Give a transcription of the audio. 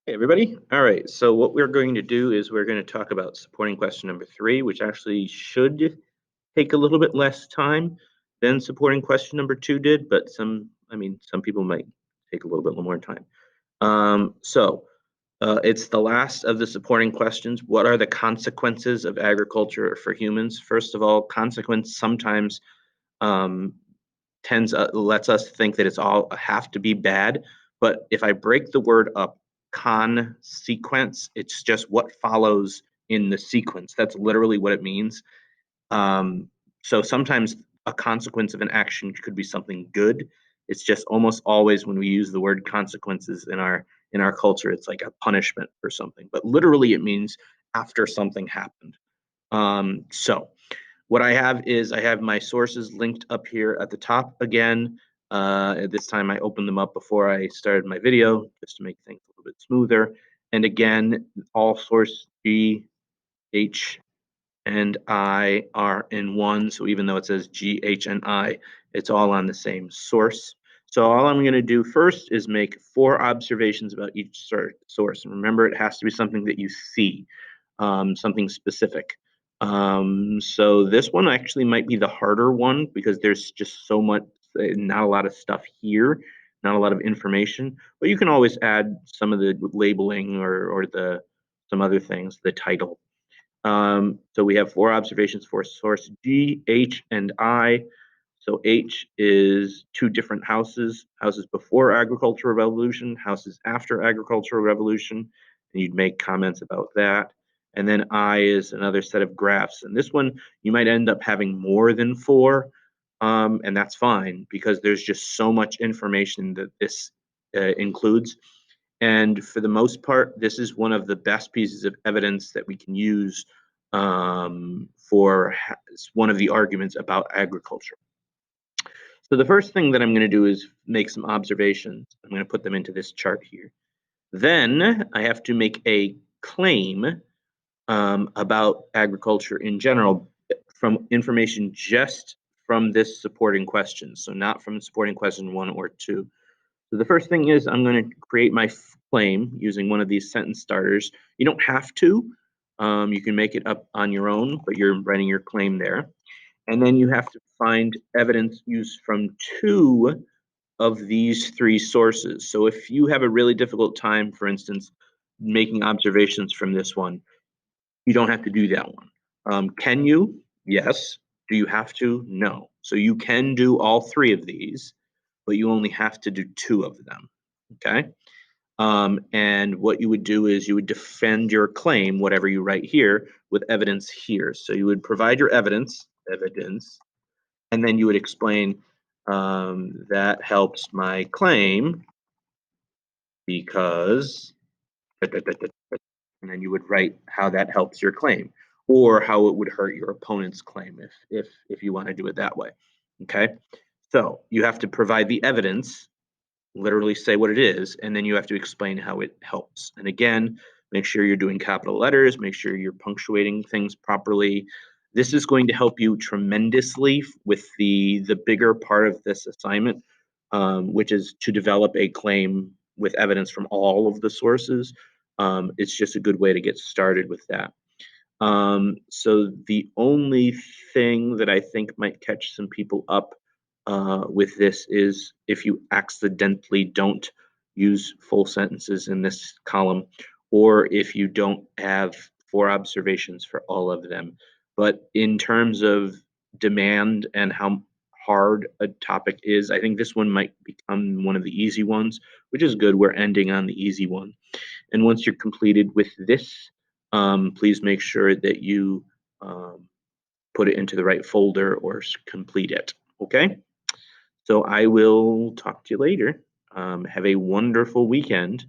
Hey, everybody. All right, so what we're going to do is we're going to talk about supporting question number 3, which actually should take a little bit less time than supporting question number 2 did, but some people might take a little bit more time. It's the last of the supporting questions. What are the consequences of agriculture for humans? First of all, consequence sometimes um, lets us think that it's all have to be bad. But if I break the word up, consequence, it's just what follows in the sequence. That's literally what it means. Um, so sometimes a consequence of an action could be something good. It's just almost always when we use the word consequences in our culture, it's like a punishment for something. But literally, it means after something happened. So what I have is I have my sources linked up here at the top again. At this time, I opened them up before I started my video just to make things a little bit smoother. And again, all source G, H, and I are in one. So even though it says G, H, and I, it's all on the same source. So all I'm going to do first is make 4 observations about each source. And remember, it has to be something that you see, something specific. So this one actually might be the harder one because there's just so much, not a lot of stuff here, not a lot of information. But you can always add some of the labeling or some other things, the title. So we have 4 observations for source G, H, and I. So H is 2 different houses before agricultural revolution, houses after agricultural revolution, and you'd make comments about that. And then I is another set of graphs. And this one, you might end up having more than 4, and that's fine because there's just so much information that this includes. And for the most part, this is one of the best pieces of evidence that we can use for one of the arguments about agriculture. So the first thing that I'm going to do is make some observations. I'm going to put them into this chart here. Then I have to make a claim about agriculture in general from information just from this supporting question. So not from supporting question 1 or 2. So the first thing is I'm going to create my claim using one of these sentence starters. You don't have to. You can make it up on your own, but you're writing your claim there. And then you have to find evidence used from 2 of these 3 sources. So if you have a really difficult time, for instance, making observations from this one, you don't have to do that one. Can you? Yes. Do you have to? No. So you can do all 3 of these, but you only have to do 2 of them. Okay. And what you would do is you would defend your claim, whatever you write here, with evidence here. So you would provide your evidence, and then you would explain that helps my claim because, and then you would write how that helps your claim or how it would hurt your opponent's claim if you want to do it that way. Okay. So you have to provide the evidence, literally say what it is, and then you have to explain how it helps. And again, make sure you're doing capital letters, make sure you're punctuating things properly. This is going to help you tremendously with the bigger part of this assignment, which is to develop a claim with evidence from all of the sources. It's just a good way to get started with that. So the only thing that I think might catch some people up with this is if you accidentally don't use full sentences in this column, or if you don't have 4 observations for all of them. But in terms of demand and how hard a topic is, I think this one might become one of the easy ones, which is good. We're ending on the easy one. And once you're completed with this, please make sure that you put it into the right folder or complete it. Okay? So I will talk to you later. Have a wonderful weekend.